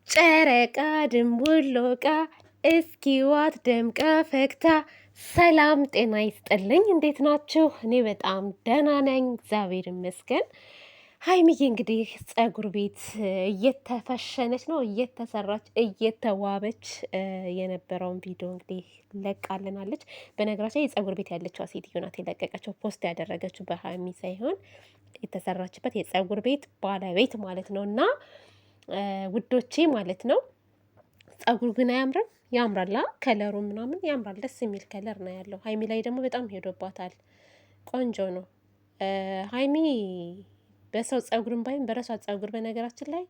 ጨረቃ ድንቡሎቃ እስኪዋት ደምቃ ፈክታ። ሰላም ጤና ይስጥልኝ። እንዴት ናችሁ? እኔ በጣም ደህና ነኝ፣ እግዚአብሔር ይመስገን። ሀይሚዬ እንግዲህ ፀጉር ቤት እየተፈሸነች ነው፣ እየተሰራች እየተዋበች የነበረውን ቪዲዮ እንግዲህ ለቃልናለች። በነገራችን የፀጉር ቤት ያለችው ሴትዮ ናት የለቀቀችው፣ ፖስት ያደረገችው በሀይሚ ሳይሆን የተሰራችበት የፀጉር ቤት ባለቤት ማለት ነው። እና ውዶቼ ማለት ነው። ፀጉር ግን አያምርም? ያምራል። ከለሩ ምናምን ያምራል። ደስ የሚል ከለር ነው ያለው። ሀይሚ ላይ ደግሞ በጣም ሄዶባታል። ቆንጆ ነው። ሀይሚ በሰው ፀጉርም ባይም በራሷ ፀጉር በነገራችን ላይ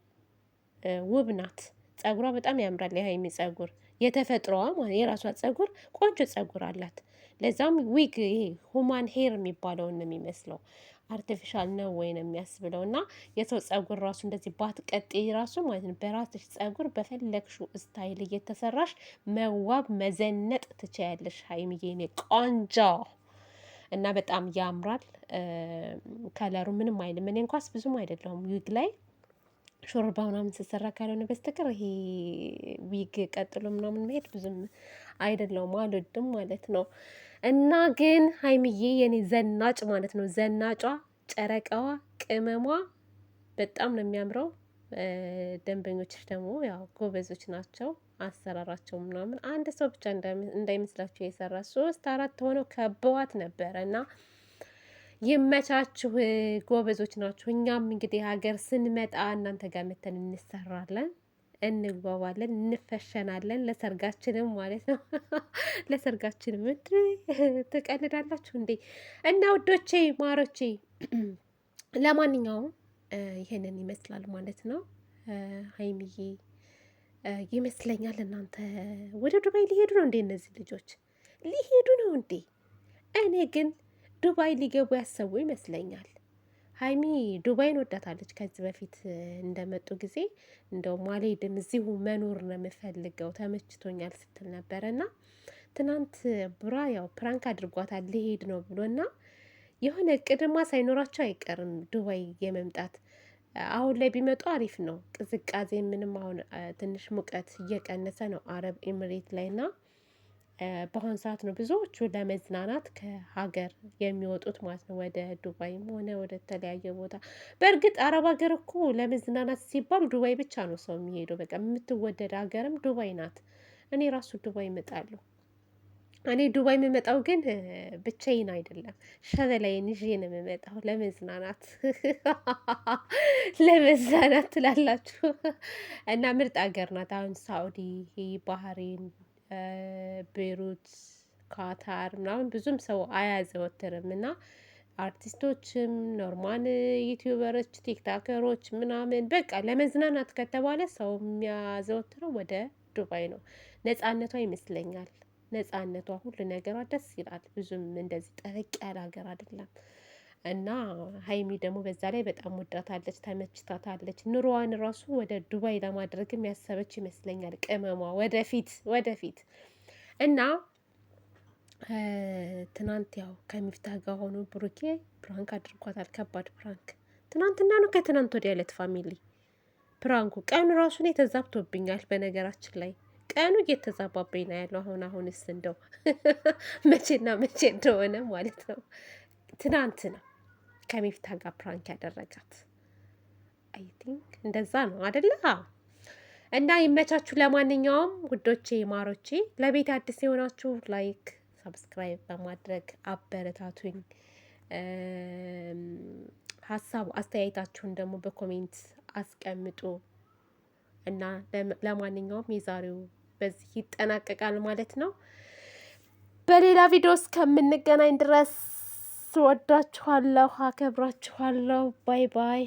ውብ ናት። ፀጉሯ በጣም ያምራል። የሀይሚ ፀጉር የተፈጥሮዋ ማለት የራሷ ፀጉር ቆንጆ ፀጉር አላት። ለዛም ዊግ ይሄ ሁማን ሄር የሚባለውን ነው የሚመስለው። አርቲፊሻል ነው ወይ ነው የሚያስብለው። እና የሰው ፀጉር ራሱ እንደዚህ ባትቀጤ ራሱ ማለት ነው በራስሽ ፀጉር በፈለግሽው ስታይል እየተሰራሽ መዋብ መዘነጥ ትችያለሽ። ሀይሚዬ እኔ ቆንጆ እና በጣም ያምራል። ከለሩ ምንም አይልም። እኔ እንኳስ ብዙም አይደለሁም ዊግ ላይ ሾርባ ምናምን ስሰራ ካልሆነ በስተቀር ይሄ ዊግ ቀጥሎ ምናምን መሄድ ብዙም አይደለውም፣ አልወድም ማለት ነው። እና ግን ሀይሚዬ የኔ ዘናጭ ማለት ነው፣ ዘናጯ ጨረቃዋ ቅመሟ በጣም ነው የሚያምረው። ደንበኞችሽ ደግሞ ያው ጎበዞች ናቸው። አሰራራቸው ምናምን አንድ ሰው ብቻ እንዳይመስላችሁ የሰራ 3 4 ሆነው ከበዋት ነበረ። እና ይመቻችሁ፣ ጎበዞች ናችሁ። እኛም እንግዲህ ሀገር ስንመጣ እናንተ ጋር መተን እንሰራለን፣ እንጓባለን፣ እንፈሸናለን። ለሰርጋችንም ማለት ነው። ለሰርጋችንም ትቀልዳላችሁ እንዴ? እና ውዶቼ ማሮቼ፣ ለማንኛውም ይሄንን ይመስላል ማለት ነው። ሀይሚዬ ይመስለኛል እናንተ ወደ ዱባይ ሊሄዱ ነው እንዴ? እነዚህ ልጆች ሊሄዱ ነው እንዴ? እኔ ግን ዱባይ ሊገቡ ያሰቡ ይመስለኛል። ሀይሚ ዱባይን ወዳታለች። ከዚህ በፊት እንደመጡ ጊዜ እንደውም አልሄድም እዚሁ መኖር ነው የምፈልገው ተመችቶኛል ስትል ነበረ። እና ትናንት ቡራ ያው ፕራንክ አድርጓታል ሊሄድ ነው ብሎ እና የሆነ ቅድማ ሳይኖራቸው አይቀርም ዱባይ የመምጣት። አሁን ላይ ቢመጡ አሪፍ ነው። ቅዝቃዜ ምንም አሁን ትንሽ ሙቀት እየቀነሰ ነው አረብ ኤምሬት ላይ እና በአሁን ሰዓት ነው ብዙዎቹ ለመዝናናት ከሀገር የሚወጡት ማለት ነው። ወደ ዱባይም ሆነ ወደ ተለያየ ቦታ። በእርግጥ አረብ ሀገር እኮ ለመዝናናት ሲባል ዱባይ ብቻ ነው ሰው የሚሄደው። በቃ የምትወደድ ሀገርም ዱባይ ናት። እኔ ራሱ ዱባይ እመጣለሁ። እኔ ዱባይ የምመጣው ግን ብቻዬን አይደለም፣ ሸበላዬን ይዤ ነው የምመጣው ለመዝናናት። ለመዝናናት ትላላችሁ። እና ምርጥ ሀገር ናት። አሁን ሳኡዲ፣ ባህሬን፣ ቤሩት፣ ካታር ምናምን ብዙም ሰው አያዘወትርም። እና አርቲስቶችም ኖርማል ዩቲዩበሮች፣ ቲክታከሮች ምናምን በቃ ለመዝናናት ከተባለ ሰው የሚያዘወትረው ወደ ዱባይ ነው። ነጻነቷ ይመስለኛል። ነጻነቷ ሁሉ ነገሯ ደስ ይላል። ብዙም እንደዚህ ጠበቅ ያለ ሀገር አይደለም። እና ሀይሚ ደግሞ በዛ ላይ በጣም ወዳታለች፣ ተመችታታለች። ኑሮዋን ራሱ ወደ ዱባይ ለማድረግም ያሰበች ይመስለኛል። ቅመሟ ወደፊት ወደፊት እና ትናንት ያው ከሚፍታህ ጋር ሆኖ ብሩኬ ፕራንክ አድርጓታል። ከባድ ፕራንክ ትናንትና ነው ከትናንት ወዲያ ዕለት ፋሚሊ ፕራንኩ። ቀኑ ራሱ እኔ ተዛብቶብኛል በነገራችን ላይ ቀኑ እየተዛባብኝ ነው ያለው። አሁንስ እንደው መቼና መቼ እንደሆነ ማለት ነው። ትናንት ነው ከሚፍታህ ጋር ፕራንክ ያደረጋት። አይ ቲንክ እንደዛ ነው አደለ? እና ይመቻችሁ። ለማንኛውም ውዶቼ ማሮቼ፣ ለቤት አዲስ የሆናችሁ ላይክ ሰብስክራይብ በማድረግ አበረታቱኝ። ሀሳብ አስተያየታችሁን ደግሞ በኮሜንት አስቀምጡ። እና ለማንኛውም የዛሬው በዚህ ይጠናቀቃል ማለት ነው። በሌላ ቪዲዮ እስከምንገናኝ ድረስ ወዳችኋለሁ፣ አከብራችኋለሁ። ባይ ባይ።